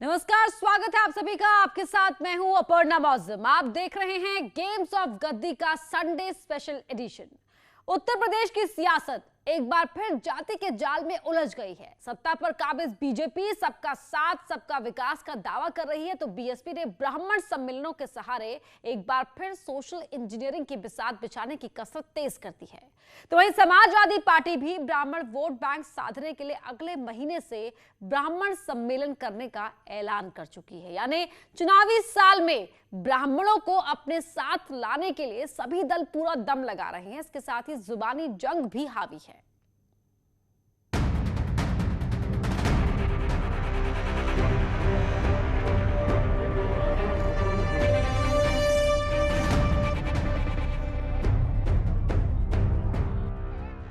नमस्कार, स्वागत है आप सभी का। आपके साथ मैं हूं अपर्णा मौजम। आप देख रहे हैं गेम्स ऑफ गद्दी का Sunday special edition. Uttar Pradesh की सियासत एक बार फिर जाति के जाल में उलझ गई है। सत्ता पर काबिज बीजेपी सबका साथ सबका विकास का दावा कर रही है, तो बीएसपी ने ब्राह्मण सम्मेलनों के सहारे एक बार फिर सोशल इंजीनियरिंग की बिसात बिछाने की कसरत तेज कर दी है। तो वहीं समाजवादी पार्टी भी ब्राह्मण वोट बैंक साधने के लिए अगले महीने से ब्राह्मण सम्मेलन करने का ऐलान कर चुकी है। यानी चुनावी साल में ब्राह्मणों को अपने साथ लाने के लिए सभी दल पूरा दम लगा रहे हैं। इसके साथ ही जुबानी जंग भी हावी है।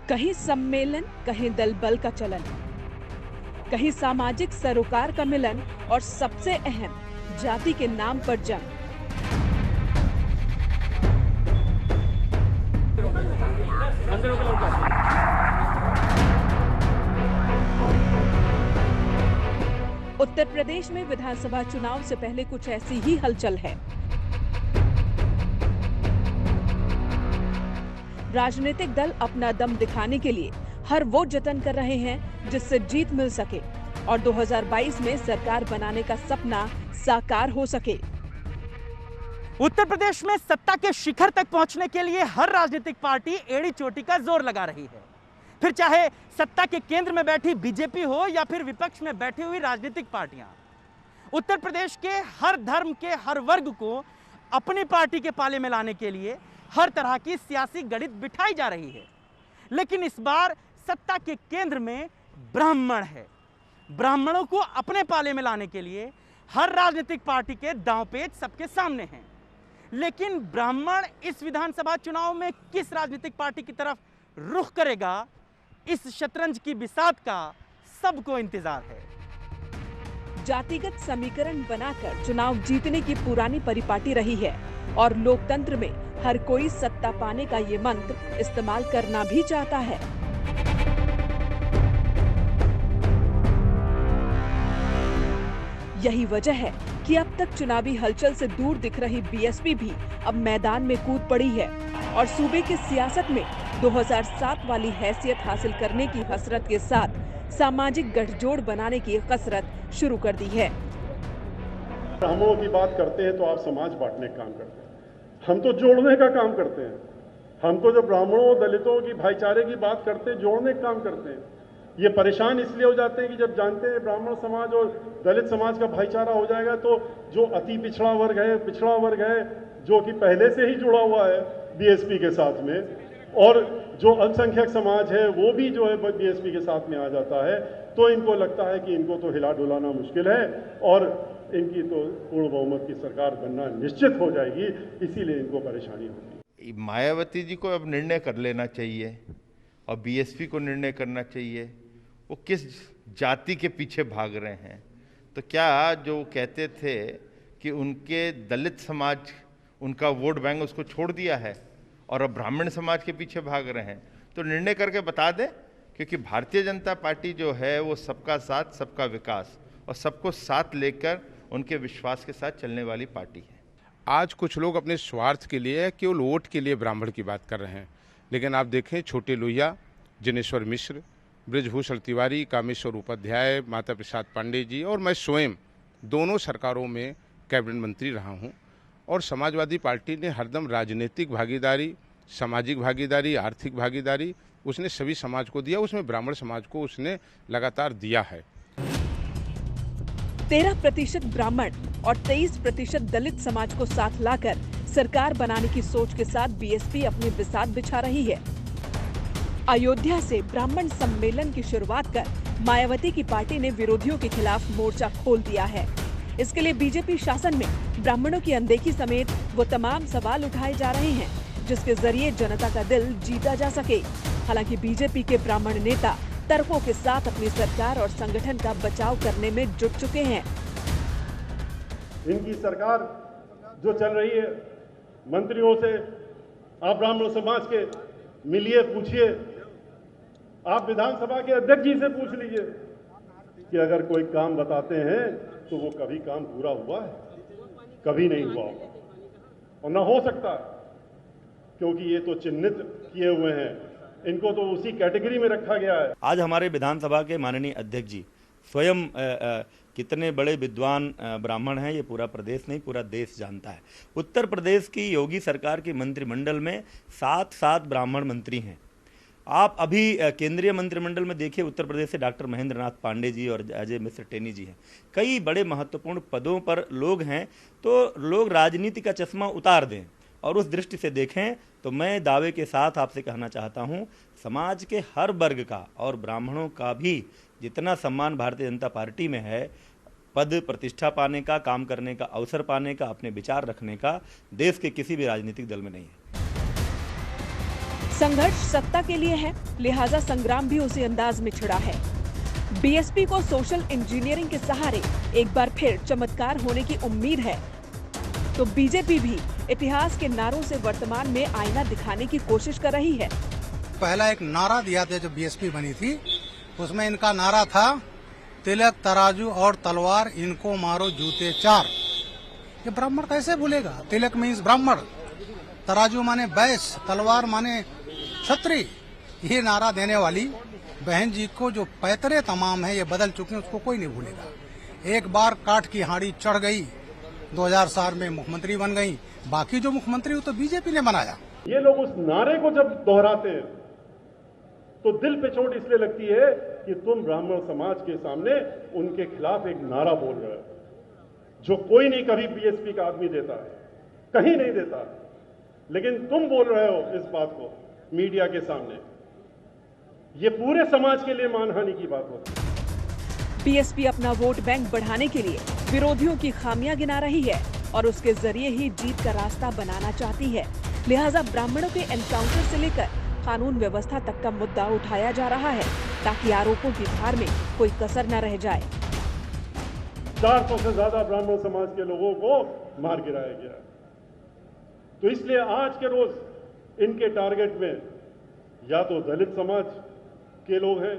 कहीं सम्मेलन, कहीं दल बल का चलन, कहीं सामाजिक सरोकार का मिलन और सबसे अहम जाति के नाम पर जंग। उत्तर प्रदेश में विधानसभा चुनाव से पहले कुछ ऐसी ही हलचल है। राजनीतिक दल अपना दम दिखाने के लिए हर वो जतन कर रहे हैं जिससे जीत मिल सके और 2022 में सरकार बनाने का सपना साकार हो सके। उत्तर प्रदेश में सत्ता के शिखर तक पहुंचने के लिए हर राजनीतिक पार्टी एड़ी चोटी का जोर लगा रही है। फिर चाहे सत्ता के केंद्र में बैठी बीजेपी हो या फिर विपक्ष में बैठी हुई राजनीतिक पार्टियां, उत्तर प्रदेश के हर धर्म के हर वर्ग को अपनी पार्टी के पाले में लाने के लिए हर तरह की सियासी गणित बिठाई जा रही है। लेकिन इस बार सत्ता के केंद्र में ब्राह्मण है। ब्राह्मणों को अपने पाले में लाने के लिए हर राजनीतिक पार्टी के दांवपेच सबके सामने हैं। लेकिन ब्राह्मण इस विधानसभा चुनाव में किस राजनीतिक पार्टी की तरफ रुख करेगा, इस शतरंज की बिसात का सबको इंतजार है। जातिगत समीकरण बनाकर चुनाव जीतने की पुरानी परिपाटी रही है और लोकतंत्र में हर कोई सत्ता पाने का ये मंत्र इस्तेमाल करना भी चाहता है। यही वजह है कि अब तक चुनावी हलचल से दूर दिख रही बीएसपी भी अब मैदान में कूद पड़ी है और सूबे की सियासत में 2007 वाली हैसियत हासिल करने की हसरत के साथ सामाजिक गठजोड़ बनाने की कसरत शुरू कर दी है। ब्राह्मणों की बात करते हैं तो आप समाज बांटने का काम करते हैं, हम तो जोड़ने का काम करते हैं। हम तो जब ब्राह्मणों दलितों की भाईचारे की बात करते हैं, जोड़ने का काम करते हैं। ये परेशान इसलिए हो जाते हैं कि जब जानते हैं ब्राह्मण समाज और दलित समाज का भाईचारा हो जाएगा तो जो अति पिछड़ा वर्ग है जो कि पहले से ही जुड़ा हुआ है बीएसपी के साथ में, और जो अल्पसंख्यक समाज है वो भी जो है बीएसपी के साथ में आ जाता है, तो इनको लगता है कि इनको तो हिला डुलाना मुश्किल है और इनकी तो पूर्ण बहुमत की सरकार बनना निश्चित हो जाएगी, इसीलिए इनको परेशानी होगी। मायावती जी को अब निर्णय कर लेना चाहिए और बीएसपी को निर्णय करना चाहिए वो किस जाति के पीछे भाग रहे हैं। तो क्या जो कहते थे कि उनके दलित समाज उनका वोट बैंक उसको छोड़ दिया है और अब ब्राह्मण समाज के पीछे भाग रहे हैं, तो निर्णय करके बता दें। क्योंकि भारतीय जनता पार्टी जो है वो सबका साथ सबका विकास और सबको साथ लेकर उनके विश्वास के साथ चलने वाली पार्टी है। आज कुछ लोग अपने स्वार्थ के लिए केवल वोट के लिए ब्राह्मण की बात कर रहे हैं, लेकिन आप देखें छोटे लोहिया, जिनेश्वर मिश्र, ब्रजभूषण तिवारी, कामेश्वर उपाध्याय, माता प्रसाद पांडे जी और मैं स्वयं दोनों सरकारों में कैबिनेट मंत्री रहा हूं और समाजवादी पार्टी ने हरदम राजनीतिक भागीदारी, सामाजिक भागीदारी, आर्थिक भागीदारी उसने सभी समाज को दिया, उसमें ब्राह्मण समाज को उसने लगातार दिया है। 13% ब्राह्मण और 23% दलित समाज को साथ लाकर सरकार बनाने की सोच के साथ बीएसपी अपनी बिसात बिछा रही है। अयोध्या से ब्राह्मण सम्मेलन की शुरुआत कर मायावती की पार्टी ने विरोधियों के खिलाफ मोर्चा खोल दिया है। इसके लिए बीजेपी शासन में ब्राह्मणों की अनदेखी समेत वो तमाम सवाल उठाए जा रहे हैं जिसके जरिए जनता का दिल जीता जा सके। हालांकि बीजेपी के ब्राह्मण नेता तर्कों के साथ अपनी सरकार और संगठन का बचाव करने में जुट चुके हैं। इनकी सरकार जो चल रही है, मंत्रियों से आप ब्राह्मण समाज के मिलिए, पूछिए, आप विधानसभा के अध्यक्ष जी से पूछ लीजिए कि अगर कोई काम बताते हैं तो वो कभी काम पूरा हुआ है? कभी नहीं हुआ होगा और ना हो सकता, क्योंकि ये तो चिन्हित किए हुए हैं, इनको तो उसी कैटेगरी में रखा गया है। आज हमारे विधानसभा के माननीय अध्यक्ष जी स्वयं कितने बड़े विद्वान ब्राह्मण हैं, ये पूरा प्रदेश नहीं पूरा देश जानता है। उत्तर प्रदेश की योगी सरकार के मंत्रिमंडल में 7 ब्राह्मण मंत्री हैं। आप अभी केंद्रीय मंत्रिमंडल में देखिए, उत्तर प्रदेश से डॉक्टर महेंद्र नाथ पांडे जी और अजय मिश्र टेनी जी हैं। कई बड़े महत्वपूर्ण पदों पर लोग हैं, तो लोग राजनीति का चश्मा उतार दें और उस दृष्टि से देखें तो मैं दावे के साथ आपसे कहना चाहता हूं, समाज के हर वर्ग का और ब्राह्मणों का भी जितना सम्मान भारतीय जनता पार्टी में है, पद प्रतिष्ठा पाने का, काम करने का अवसर पाने का, अपने विचार रखने का, देश के किसी भी राजनीतिक दल में नहीं है। संघर्ष सत्ता के लिए है, लिहाजा संग्राम भी उसी अंदाज में छिड़ा है। बीएसपी को सोशल इंजीनियरिंग के सहारे एक बार फिर चमत्कार होने की उम्मीद है, तो बीजेपी भी इतिहास के नारों से वर्तमान में आईना दिखाने की कोशिश कर रही है। पहला एक नारा दिया था जब बीएसपी बनी थी, उसमें इनका नारा था, तिलक तराजू और तलवार इनको मारो जूते 4। ये ब्राह्मण कैसे भूलेगा? तिलक मीन्स ब्राह्मण, तराजू माने वैश्य, तलवार माने क्षत्रिय। ये नारा देने वाली बहन जी को जो पैतरे तमाम है ये बदल चुके हैं, उसको कोई नहीं भूलेगा। एक बार काठ की हांडी चढ़ गई, 2004 में मुख्यमंत्री बन गई, बाकी जो मुख्यमंत्री वो तो बीजेपी ने बनाया। ये लोग उस नारे को जब दोहराते हैं तो दिल पे चोट इसलिए लगती है कि तुम ब्राह्मण समाज के सामने उनके खिलाफ एक नारा बोल रहे हो, जो कोई नहीं कभी बीएसपी का आदमी देता है, कहीं नहीं देता, लेकिन तुम बोल रहे हो इस बात को मीडिया के सामने। ये पूरे समाज के लिए मानहानि की बात होती है। बीएसपी अपना वोट बैंक बढ़ाने के लिए विरोधियों की खामियां गिना रही है और उसके जरिए ही जीत का रास्ता बनाना चाहती है। लिहाजा ब्राह्मणों के एनकाउंटर से लेकर कानून व्यवस्था तक का मुद्दा उठाया जा रहा है, ताकि आरोपों की धार में कोई कसर न रह जाए। 400 से ज्यादा ब्राह्मण समाज के लोगों को मार गिराया गया, तो इसलिए आज के रोज इनके टारगेट में या तो दलित समाज के लोग हैं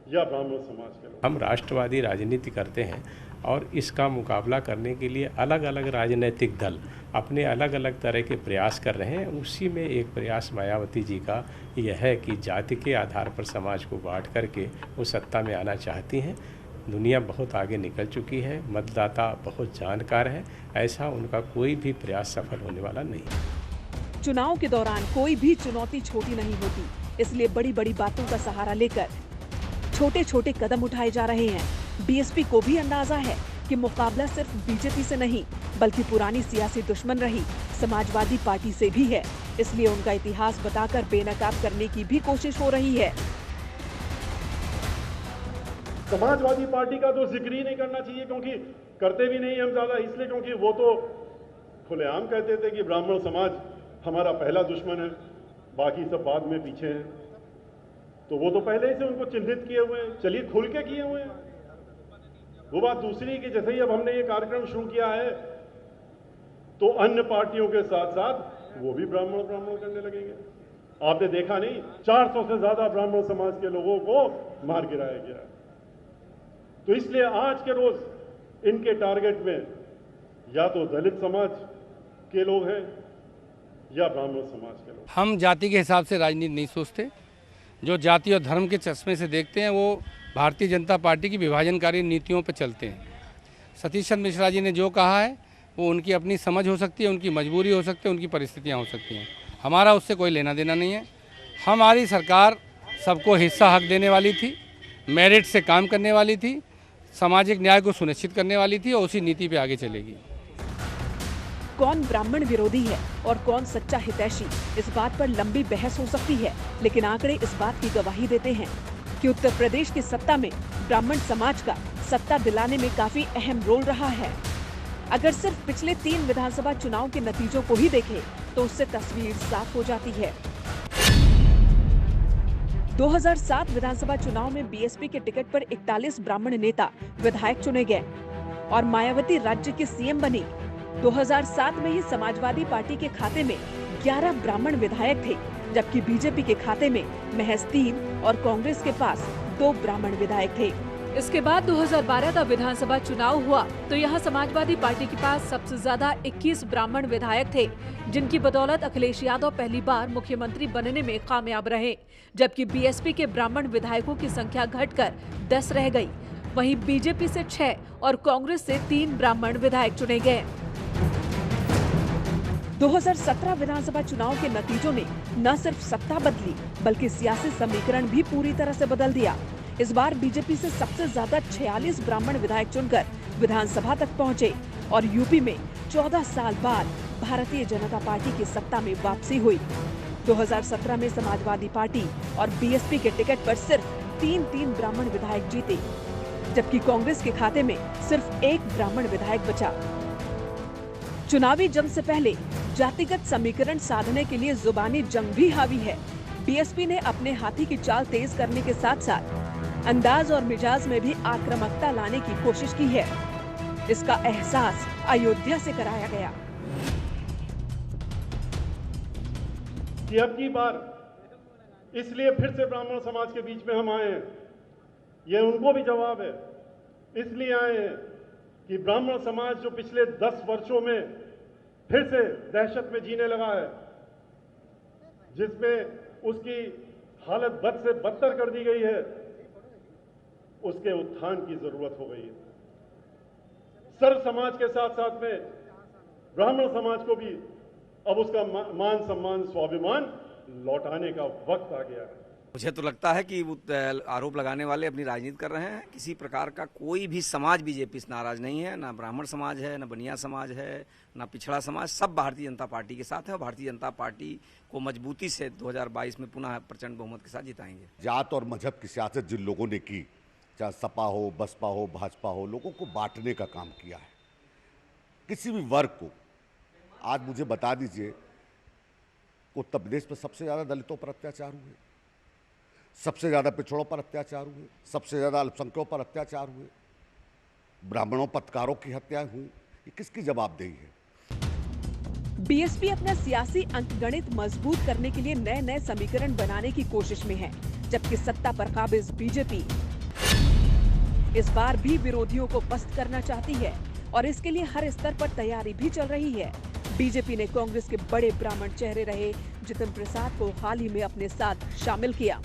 या ब्राह्मण समाज के लोग। हम राष्ट्रवादी राजनीति करते हैं और इसका मुकाबला करने के लिए अलग अलग राजनीतिक दल अपने अलग अलग तरह के प्रयास कर रहे हैं। उसी में एक प्रयास मायावती जी का यह है कि जाति के आधार पर समाज को बांट करके वो सत्ता में आना चाहती हैं। दुनिया बहुत आगे निकल चुकी है, मतदाता बहुत जानकार है, ऐसा उनका कोई भी प्रयास सफल होने वाला नहीं। चुनाव के दौरान कोई भी चुनौती छोटी नहीं होती, इसलिए बड़ी बड़ी बातों का सहारा लेकर छोटे छोटे कदम उठाए जा रहे हैं। बीएसपी को भी अंदाजा है कि मुकाबला सिर्फ बीजेपी से नहीं बल्कि पुरानी सियासी दुश्मन रही समाजवादी पार्टी से भी है, इसलिए उनका इतिहास बताकर बेनकाब करने की भी कोशिश हो रही है। समाजवादी पार्टी का तो जिक्र ही नहीं करना चाहिए, क्योंकि करते भी नहीं हम ज्यादा, इसलिए क्योंकि वो तो खुलेआम कहते थे कि ब्राह्मण समाज हमारा पहला दुश्मन है, बाकी सब बाद में पीछे हैं। तो वो तो पहले से उनको चिन्हित किए हुए हैं, चलिए खुल के किए हुए हैं। वो बात दूसरी कि जैसे ही अब हमने ये कार्यक्रम शुरू किया है तो अन्य पार्टियों के साथ साथ वो भी ब्राह्मण करने लगेंगे। आपने देखा नहीं, 400 से ज्यादा ब्राह्मण समाज के लोगों को मार गिराया गया। तो इसलिए आज के रोज इनके टारगेट में या तो दलित समाज के लोग हैं या ब्राह्मण समाज के लोग। हम जाति के हिसाब से राजनीति नहीं सोचते, जो जाति और धर्म के चश्मे से देखते हैं वो भारतीय जनता पार्टी की विभाजनकारी नीतियों पर चलते हैं। सतीश चंद्र मिश्रा जी ने जो कहा है वो उनकी अपनी समझ हो सकती है, उनकी मजबूरी हो सकती है, उनकी परिस्थितियां हो सकती हैं। हमारा उससे कोई लेना देना नहीं है। हमारी सरकार सबको हिस्सा हक देने वाली थी, मेरिट से काम करने वाली थी, सामाजिक न्याय को सुनिश्चित करने वाली थी और उसी नीति पे आगे चलेगी। कौन ब्राह्मण विरोधी है और कौन सच्चा हितैषी, इस बात पर लंबी बहस हो सकती है, लेकिन आंकड़े इस बात की गवाही देते हैं कि उत्तर प्रदेश की सत्ता में ब्राह्मण समाज का सत्ता दिलाने में काफी अहम रोल रहा है। अगर सिर्फ पिछले 3 विधानसभा चुनाव के नतीजों को ही देखें तो उससे तस्वीर साफ हो जाती है। 2007 विधानसभा चुनाव में बीएसपी के टिकट पर 41 ब्राह्मण नेता विधायक चुने गए। और मायावती राज्य की सीएम बनी। 2007 में ही समाजवादी पार्टी के खाते में 11 ब्राह्मण विधायक थे, जबकि बीजेपी के खाते में महज 3 और कांग्रेस के पास 2 ब्राह्मण विधायक थे। इसके बाद 2012 का विधानसभा चुनाव हुआ तो यहाँ समाजवादी पार्टी के पास सबसे ज्यादा 21 ब्राह्मण विधायक थे, जिनकी बदौलत अखिलेश यादव पहली बार मुख्यमंत्री बनने में कामयाब रहे, जबकि बीएसपी के ब्राह्मण विधायकों की संख्या घटकर 10 रह गई। वहीं बीजेपी से 6 और कांग्रेस से 3 ब्राह्मण विधायक चुने गए। 2017 विधानसभा चुनाव के नतीजों ने न सिर्फ सत्ता बदली बल्कि सियासी समीकरण भी पूरी तरह से बदल दिया। इस बार बीजेपी से सबसे ज्यादा 46 ब्राह्मण विधायक चुनकर विधानसभा तक पहुंचे और यूपी में 14 साल बाद भारतीय जनता पार्टी की सत्ता में वापसी हुई। 2017 में समाजवादी पार्टी और बीएसपी के टिकट पर सिर्फ 3 ब्राह्मण विधायक जीते, जबकि कांग्रेस के खाते में सिर्फ 1 ब्राह्मण विधायक बचा। चुनावी जंग से पहले जातिगत समीकरण साधने के लिए जुबानी जंग भी हावी है। बीएसपी ने अपने हाथी की चाल तेज करने के साथ साथ अंदाज और मिजाज में भी आक्रामकता लाने की कोशिश की है। इसका एहसास अयोध्या से कराया गया। कि अब की बार इसलिए फिर से ब्राह्मण समाज के बीच में हम आए हैं, ये उनको भी जवाब है। इसलिए आए हैं कि ब्राह्मण समाज जो पिछले 10 वर्षों में फिर से दहशत में जीने लगा है, जिसमें उसकी हालत बद से बदतर कर दी गई है, उसके उत्थान की जरूरत हो गई है। सर्व समाज के साथ साथ में ब्राह्मण समाज को भी अब उसका मान सम्मान स्वाभिमान लौटाने का वक्त आ गया है। मुझे तो लगता है कि वो आरोप लगाने वाले अपनी राजनीति कर रहे हैं। किसी प्रकार का कोई भी समाज बीजेपी से नाराज नहीं है, ना ब्राह्मण समाज है, ना बनिया समाज है, ना पिछड़ा समाज, सब भारतीय जनता पार्टी के साथ है और भारतीय जनता पार्टी को मजबूती से 2022 में पुनः प्रचंड बहुमत के साथ जिताएंगे। जात और मजहब की सियासत जिन लोगों ने की, चाहे सपा हो, बसपा हो, भाजपा हो, लोगों को बांटने का काम किया है। किसी भी वर्ग को आज मुझे बता दीजिए, उत्तर प्रदेश में सबसे ज्यादा दलितों पर अत्याचार हुए, सबसे ज्यादा पिछड़ों पर अत्याचार हुए, सबसे ज्यादा अल्पसंख्यकों पर अत्याचार हुए, ब्राह्मणों पत्रकारों की हत्याएं हुई। ये किसकी जवाबदेही है? बीएसपी अपना सियासी अंकगणित मजबूत करने के लिए नए नए समीकरण बनाने की कोशिश में है, जबकि सत्ता पर काबिज बीजेपी इस बार भी विरोधियों को पस्त करना चाहती है और इसके लिए हर स्तर पर तैयारी भी चल रही है। बीजेपी ने कांग्रेस के बड़े ब्राह्मण चेहरे रहे जितिन प्रसाद को हाल ही में अपने साथ शामिल किया।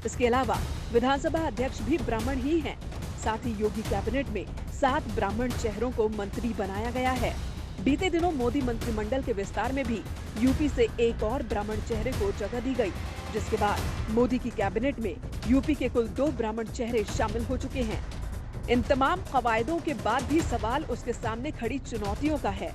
इसके अलावा विधानसभा अध्यक्ष भी ब्राह्मण ही हैं। साथ ही योगी कैबिनेट में 7 ब्राह्मण चेहरों को मंत्री बनाया गया है। बीते दिनों मोदी मंत्रिमंडल के विस्तार में भी यूपी से एक और ब्राह्मण चेहरे को जगह दी गई, जिसके बाद मोदी की कैबिनेट में यूपी के कुल 2 ब्राह्मण चेहरे शामिल हो चुके हैं। इन तमाम कवायदों के बाद भी सवाल उसके सामने खड़ी चुनौतियों का है।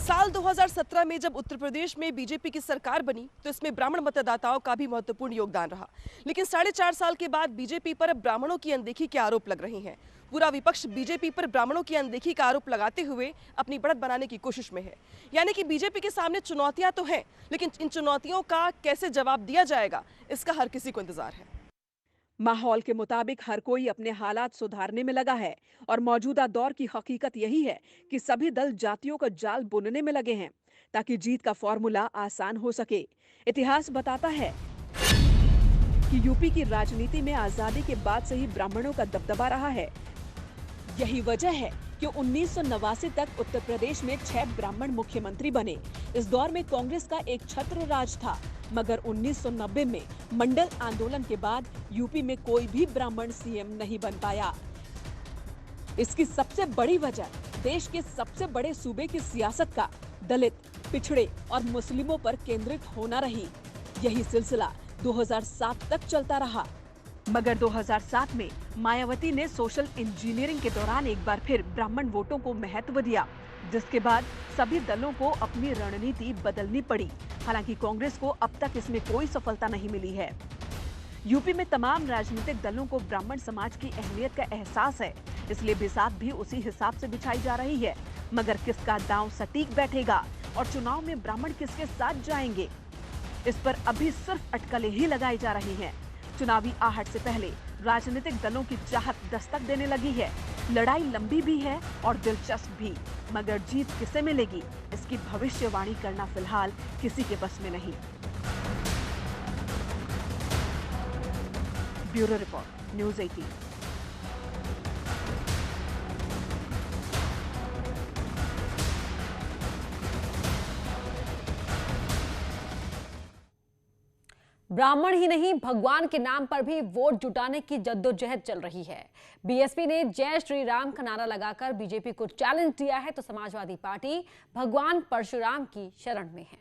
साल 2017 में जब उत्तर प्रदेश में बीजेपी की सरकार बनी तो इसमें ब्राह्मण मतदाताओं का भी महत्वपूर्ण योगदान रहा, लेकिन 4.5 साल के बाद बीजेपी पर अब ब्राह्मणों की अनदेखी के आरोप लग रहे हैं। पूरा विपक्ष बीजेपी पर ब्राह्मणों की अनदेखी का आरोप लगाते हुए अपनी बढ़त बनाने की कोशिश में है। यानी कि बीजेपी के सामने चुनौतियां तो हैं, लेकिन इन चुनौतियों का कैसे जवाब दिया जाएगा, इसका हर किसी को इंतजार है। माहौल के मुताबिक हर कोई अपने हालात सुधारने में लगा है और मौजूदा दौर की हकीकत यही है कि सभी दल जातियों का जाल बुनने में लगे हैं ताकि जीत का फॉर्मूला आसान हो सके। इतिहास बताता है कि यूपी की राजनीति में आजादी के बाद से ही ब्राह्मणों का दबदबा रहा है। यही वजह है कि 1989 तक उत्तर प्रदेश में 6 ब्राह्मण मुख्यमंत्री बने। इस दौर में कांग्रेस का एक छत्र राज था, मगर 1990 में मंडल आंदोलन के बाद यूपी में कोई भी ब्राह्मण सीएम नहीं बन पाया। इसकी सबसे बड़ी वजह देश के सबसे बड़े सूबे की सियासत का दलित, पिछड़े और मुस्लिमों पर केंद्रित होना रही। यही सिलसिला 2007 तक चलता रहा, मगर 2007 में मायावती ने सोशल इंजीनियरिंग के दौरान एक बार फिर ब्राह्मण वोटों को महत्व दिया, जिसके बाद सभी दलों को अपनी रणनीति बदलनी पड़ी। हालांकि कांग्रेस को अब तक इसमें कोई सफलता नहीं मिली है। यूपी में तमाम राजनीतिक दलों को ब्राह्मण समाज की अहमियत का एहसास है, इसलिए बिसात भी उसी हिसाब से बिछाई जा रही है। मगर किसका दांव सटीक बैठेगा और चुनाव में ब्राह्मण किसके साथ जाएंगे, इस पर अभी सिर्फ अटकलें ही लगाई जा रही हैं। चुनावी आहट से पहले राजनीतिक दलों की चाहत दस्तक देने लगी है। लड़ाई लंबी भी है और दिलचस्प भी, मगर जीत किसे मिलेगी इसकी भविष्यवाणी करना फिलहाल किसी के बस में नहीं। Bureau report, news 18। ब्राह्मण ही नहीं, भगवान के नाम पर भी वोट जुटाने की जद्दोजहद चल रही है। बीएसपी ने जय श्री राम का नारा लगाकर बीजेपी को चैलेंज दिया है, तो समाजवादी पार्टी भगवान परशुराम की शरण में है।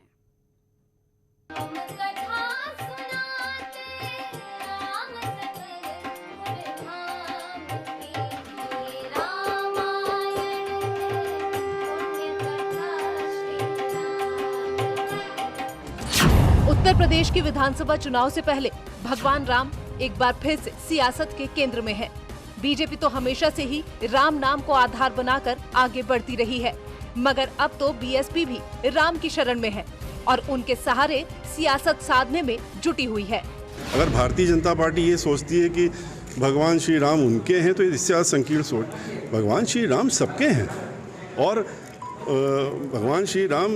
उत्तर प्रदेश की विधानसभा चुनाव से पहले भगवान राम एक बार फिर से सियासत के केंद्र में है। बीजेपी तो हमेशा से ही राम नाम को आधार बनाकर आगे बढ़ती रही है, मगर अब तो बीएसपी भी राम की शरण में है और उनके सहारे सियासत साधने में जुटी हुई है। अगर भारतीय जनता पार्टी ये सोचती है कि भगवान श्री राम उनके हैं, तो इससे आज संकीर्ण सोच। भगवान श्री राम सबके हैं और भगवान श्री राम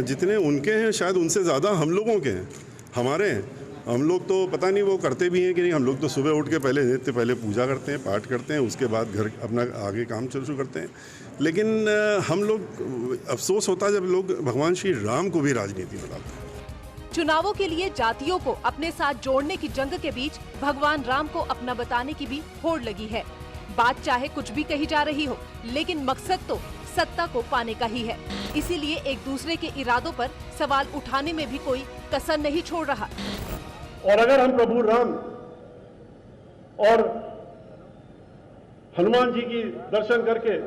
जितने उनके हैं शायद उनसे ज़्यादा हम लोगों के हैं, हमारे हैं। हम लोग तो पता नहीं वो करते भी हैं कि नहीं। हम लोग तो सुबह उठ के पहले पूजा करते हैं, पाठ करते हैं, उसके बाद घर अपना आगे काम शुरू करते हैं। लेकिन हम लोग, अफसोस होता है जब लोग भगवान श्री राम को भी राजनीति में लाते हैं। चुनावों के लिए जातियों को अपने साथ जोड़ने की जंग के बीच भगवान राम को अपना बताने की भी होड़ लगी है। बात चाहे कुछ भी कही जा रही हो, लेकिन मकसद तो सत्ता को पाने का ही है। इसीलिए एक दूसरे के इरादों पर सवाल उठाने में भी कोई कसर नहीं छोड़ रहा। और अगर हम प्रभु राम और हनुमान जी की दर्शन करके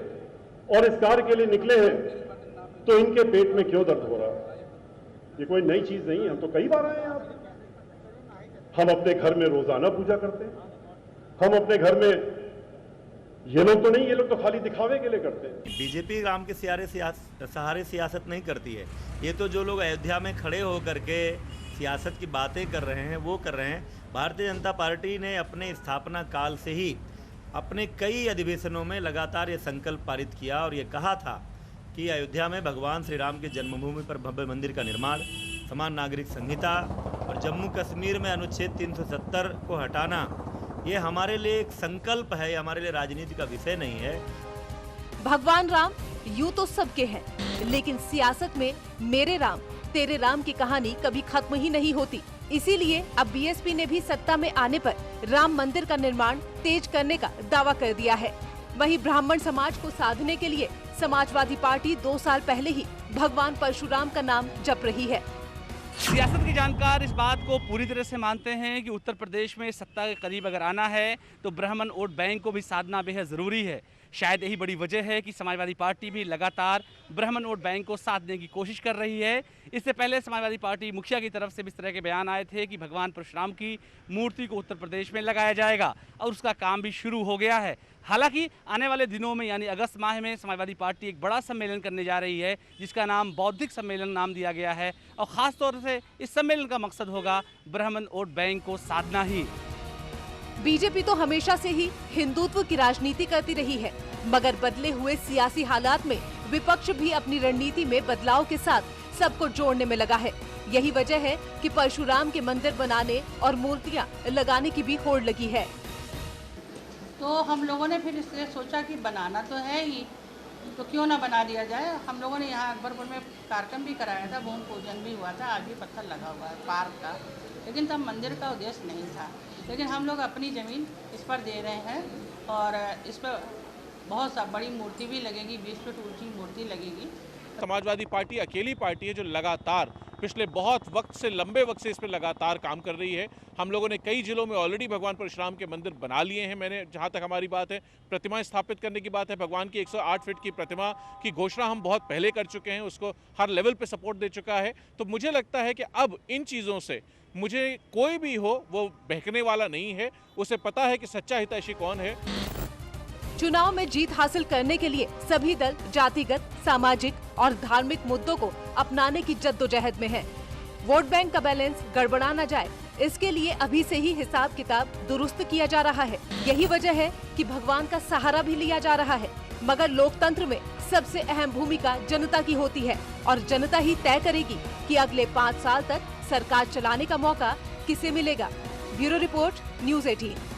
और इस कार्य के लिए निकले हैं, तो इनके पेट में क्यों दर्द हो रहा है? ये कोई नई चीज नहीं है, हम तो कई बार आए हैं यहाँ पे। हम अपने घर में रोजाना पूजा करते हैं। हम अपने घर में, ये लोग तो नहीं, ये लोग तो खाली दिखावे के लिए करते हैं। बीजेपी राम के सहारे सियासत नहीं करती है। ये तो जो लोग अयोध्या में खड़े होकर के सियासत की बातें कर रहे हैं वो कर रहे हैं। भारतीय जनता पार्टी ने अपने स्थापना काल से ही अपने कई अधिवेशनों में लगातार ये संकल्प पारित किया और ये कहा था कि अयोध्या में भगवान श्री राम की जन्मभूमि पर भव्य मंदिर का निर्माण, समान नागरिक संहिता और जम्मू कश्मीर में अनुच्छेद 370 को हटाना, ये हमारे लिए एक संकल्प है, हमारे लिए राजनीति का विषय नहीं है। भगवान राम यूं तो सबके हैं, लेकिन सियासत में मेरे राम तेरे राम की कहानी कभी खत्म ही नहीं होती। इसीलिए अब बीएसपी ने भी सत्ता में आने पर राम मंदिर का निर्माण तेज करने का दावा कर दिया है। वहीं ब्राह्मण समाज को साधने के लिए समाजवादी पार्टी 2 साल पहले ही भगवान परशुराम का नाम जप रही है। सियासत के जानकार इस बात को पूरी तरह से मानते हैं कि उत्तर प्रदेश में सत्ता के करीब अगर आना है तो ब्राह्मण वोट बैंक को भी साधना बेहद ज़रूरी है। शायद यही बड़ी वजह है कि समाजवादी पार्टी भी लगातार ब्राह्मण वोट बैंक को साधने की कोशिश कर रही है। इससे पहले समाजवादी पार्टी मुखिया की तरफ से भी इस तरह के बयान आए थे कि भगवान परशुराम की मूर्ति को उत्तर प्रदेश में लगाया जाएगा और उसका काम भी शुरू हो गया है। हालांकि आने वाले दिनों में यानी अगस्त माह में समाजवादी पार्टी एक बड़ा सम्मेलन करने जा रही है, जिसका नाम बौद्धिक सम्मेलन नाम दिया गया है और ख़ास तौर से इस सम्मेलन का मकसद होगा ब्राह्मण वोट बैंक को साधना ही। बीजेपी तो हमेशा से ही हिंदुत्व की राजनीति करती रही है, मगर बदले हुए सियासी हालात में विपक्ष भी अपनी रणनीति में बदलाव के साथ सबको जोड़ने में लगा है। यही वजह है कि परशुराम के मंदिर बनाने और मूर्तियां लगाने की भी होड़ लगी है। तो हम लोगों ने फिर इसलिए सोचा कि बनाना तो है ही, तो क्यों ना बना दिया जाए। हम लोगों ने यहाँ अकबरपुर में कार्यक्रम भी कराया था, भूमि पूजन भी हुआ था, आज भी पत्थर लगा हुआ है पार्क का, लेकिन तब मंदिर का उद्देश्य नहीं था। लेकिन हम लोग अपनी ज़मीन इस पर दे रहे हैं और इस पर बहुत सा बड़ी मूर्ति भी लगेगी, 20 फीट ऊंची मूर्ति लगेगी। समाजवादी पार्टी अकेली पार्टी है जो लगातार पिछले बहुत वक्त से, लंबे वक्त से इस पर लगातार काम कर रही है। हम लोगों ने कई जिलों में ऑलरेडी भगवान परशुराम के मंदिर बना लिए हैं। मैंने, जहां तक हमारी बात है, प्रतिमाएं स्थापित करने की बात है, भगवान की 108 फीट की प्रतिमा की घोषणा हम बहुत पहले कर चुके हैं, उसको हर लेवल पे सपोर्ट दे चुका है। तो मुझे लगता है कि अब इन चीज़ों से मुझे कोई भी हो वो बहकने वाला नहीं है, उसे पता है कि सच्चा हितैषी कौन है। चुनाव में जीत हासिल करने के लिए सभी दल जातिगत, सामाजिक और धार्मिक मुद्दों को अपनाने की जद्दोजहद में हैं। वोट बैंक का बैलेंस गड़बड़ा न जाए, इसके लिए अभी से ही हिसाब किताब दुरुस्त किया जा रहा है। यही वजह है कि भगवान का सहारा भी लिया जा रहा है। मगर लोकतंत्र में सबसे अहम भूमिका जनता की होती है और जनता ही तय करेगी कि अगले 5 साल तक सरकार चलाने का मौका किसे मिलेगा। Bureau report, news 18।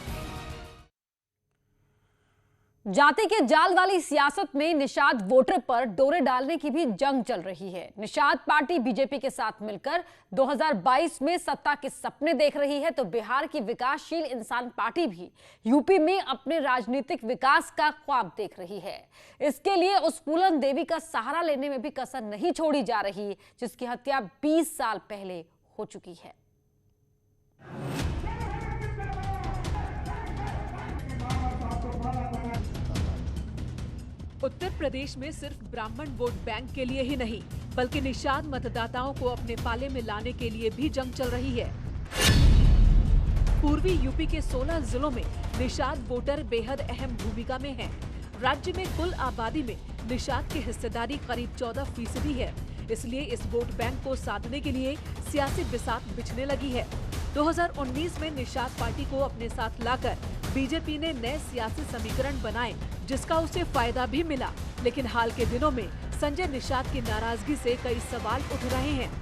जाति के जाल वाली सियासत में निषाद वोटर पर डोरे डालने की भी जंग चल रही है। निषाद पार्टी बीजेपी के साथ मिलकर 2022 में सत्ता के सपने देख रही है, तो बिहार की विकासशील इंसान पार्टी भी यूपी में अपने राजनीतिक विकास का ख्वाब देख रही है। इसके लिए उस फूलन देवी का सहारा लेने में भी कसर नहीं छोड़ी जा रही, जिसकी हत्या 20 साल पहले हो चुकी है। उत्तर प्रदेश में सिर्फ ब्राह्मण वोट बैंक के लिए ही नहीं, बल्कि निषाद मतदाताओं को अपने पाले में लाने के लिए भी जंग चल रही है। पूर्वी यूपी के 16 जिलों में निषाद वोटर बेहद अहम भूमिका में हैं। राज्य में कुल आबादी में निषाद की हिस्सेदारी करीब 14% है। इसलिए इस वोट बैंक को साधने के लिए सियासी बिसात बिछने लगी है। 2019 में निषाद पार्टी को अपने साथ लाकर बीजेपी ने नए सियासी समीकरण बनाए, जिसका उसे फायदा भी मिला। लेकिन हाल के दिनों में संजय निषाद की नाराजगी से कई सवाल उठ रहे हैं।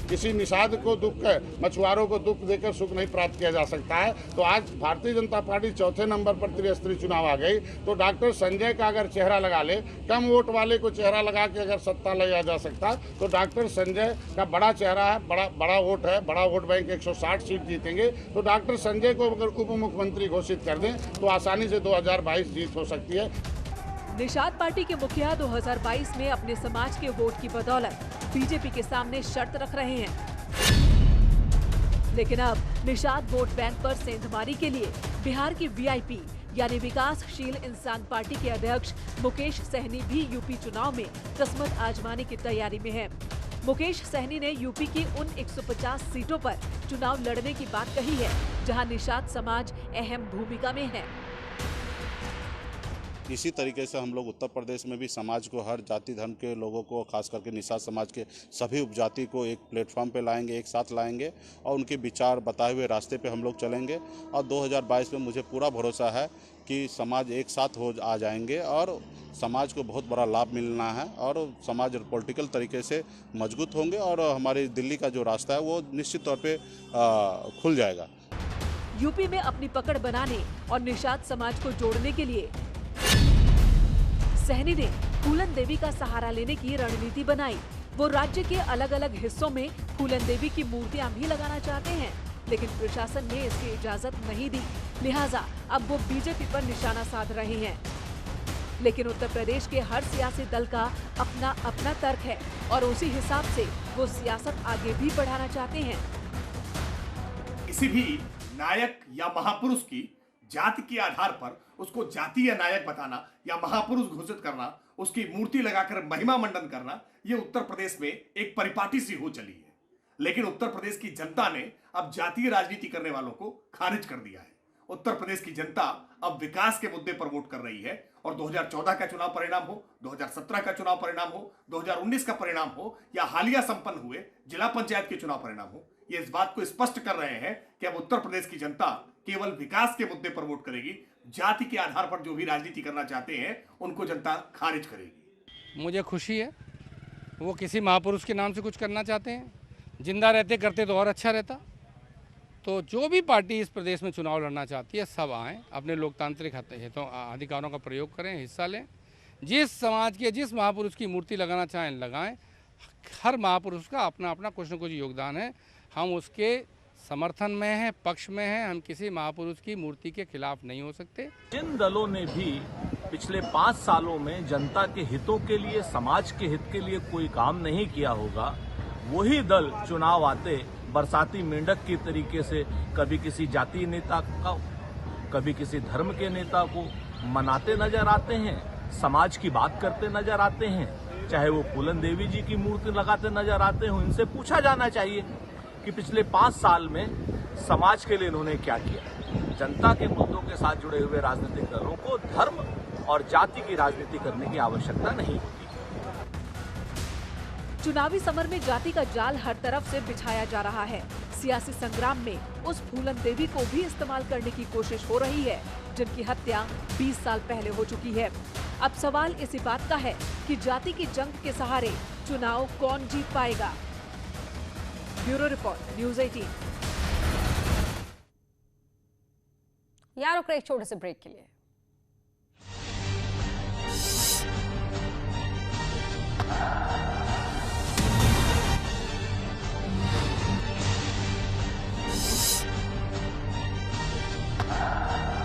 किसी निषाद को दुख, मछुआरों को दुख देकर सुख नहीं प्राप्त किया जा सकता है। तो आज भारतीय जनता पार्टी चौथे नंबर पर त्रिस्तरीय चुनाव आ गई, तो डॉक्टर संजय का अगर चेहरा लगा ले, कम वोट वाले को चेहरा लगा के अगर सत्ता लिया जा सकता, तो डॉक्टर संजय का बड़ा चेहरा है, बड़ा वोट है, बड़ा वोट बैंक 160 सीट जीतेंगे। तो डॉक्टर संजय को अगर उप मुख्यमंत्री घोषित कर दें तो आसानी से 2022 जीत हो सकती है। निषाद पार्टी के मुखिया 2022 में अपने समाज के वोट की बदौलत बीजेपी के सामने शर्त रख रहे हैं। लेकिन अब निषाद वोट बैंक पर सेंधमारी के लिए बिहार की वीआईपी यानी विकासशील इंसान पार्टी के अध्यक्ष मुकेश सहनी भी यूपी चुनाव में किस्मत आजमाने की तैयारी में है। मुकेश सहनी ने यूपी की उन 150 सीटों पर चुनाव लड़ने की बात कही है, जहां निषाद समाज अहम भूमिका में है। इसी तरीके से हम लोग उत्तर प्रदेश में भी समाज को, हर जाति धर्म के लोगों को, खास करके निषाद समाज के सभी उपजाति को एक प्लेटफॉर्म पे लाएंगे, एक साथ लाएंगे और उनके विचार बताए हुए रास्ते पे हम लोग चलेंगे। और 2022 में मुझे पूरा भरोसा है कि समाज एक साथ आ जाएंगे और समाज को बहुत बड़ा लाभ मिलना है और समाज पॉलिटिकल तरीके से मजबूत होंगे और हमारी दिल्ली का जो रास्ता है वो निश्चित तौर पर खुल जाएगा। यूपी में अपनी पकड़ बनाने और निषाद समाज को जोड़ने के लिए सहनी ने फूलन देवी का सहारा लेने की रणनीति बनाई। वो राज्य के अलग अलग हिस्सों में फूलन देवी की मूर्तियां भी लगाना चाहते हैं, लेकिन प्रशासन ने इसकी इजाजत नहीं दी। लिहाजा अब वो बीजेपी पर निशाना साध रहे हैं। लेकिन उत्तर प्रदेश के हर सियासी दल का अपना अपना तर्क है और उसी हिसाब से वो सियासत आगे भी बढ़ाना चाहते हैं। किसी भी नायक या महापुरुष की जाति के आधार पर उसको जातीय नायक बताना या महापुरुष घोषित करना, उसकी मूर्ति लगाकर महिमा मंडन करना, ये उत्तर प्रदेश में एक परिपाटी सी हो चली है। लेकिन उत्तर प्रदेश की जनता ने अब जातीय राजनीति करने वालों को खारिज कर दिया है। उत्तर प्रदेश की जनता अब विकास के मुद्दे पर वोट कर रही है और 2014 का चुनाव परिणाम हो, 2017 का चुनाव परिणाम हो, 2019 का परिणाम हो या हालिया संपन्न हुए जिला पंचायत के चुनाव परिणाम हो, ये इस बात को स्पष्ट कर रहे हैं कि अब उत्तर प्रदेश की जनता केवल विकास के मुद्दे पर वोट करेगी। जाति के आधार पर जो भी राजनीति करना चाहते हैं उनको जनता खारिज करेगी। मुझे खुशी है वो किसी महापुरुष के नाम से कुछ करना चाहते हैं। जिंदा रहते करते तो और अच्छा रहता। तो जो भी पार्टी इस प्रदेश में चुनाव लड़ना चाहती है सब आएँ, अपने लोकतांत्रिक अधिकारों का प्रयोग करें, हिस्सा लें। जिस समाज के जिस महापुरुष की मूर्ति लगाना चाहें लगाएं। हर महापुरुष का अपना अपना कुछ न कुछ योगदान है। हम उसके समर्थन में हैं, पक्ष में हैं। हम किसी महापुरुष की मूर्ति के खिलाफ नहीं हो सकते। जिन दलों ने भी पिछले 5 सालों में जनता के हितों के लिए, समाज के हित के लिए कोई काम नहीं किया होगा, वही दल चुनाव आते बरसाती मेंढक की तरीके से कभी किसी जातीय नेता का, कभी किसी धर्म के नेता को मनाते नजर आते हैं, समाज की बात करते नजर आते हैं। चाहे वो फूलन देवी जी की मूर्ति लगाते नजर आते हो, इनसे पूछा जाना चाहिए कि पिछले 5 साल में समाज के लिए इन्होंने क्या किया। जनता के मुद्दों के साथ जुड़े हुए राजनीतिक दलों को धर्म और जाति की राजनीति करने की आवश्यकता नहीं होती। चुनावी समर में जाति का जाल हर तरफ से बिछाया जा रहा है। सियासी संग्राम में उस फूलन देवी को भी इस्तेमाल करने की कोशिश हो रही है जिनकी हत्या 20 साल पहले हो चुकी है। अब सवाल इसी बात का है कि जाति की जंग के सहारे चुनाव कौन जीत पाएगा। Bureau report, news 18। यार रुक रहे एक छोटे से ब्रेक के लिए।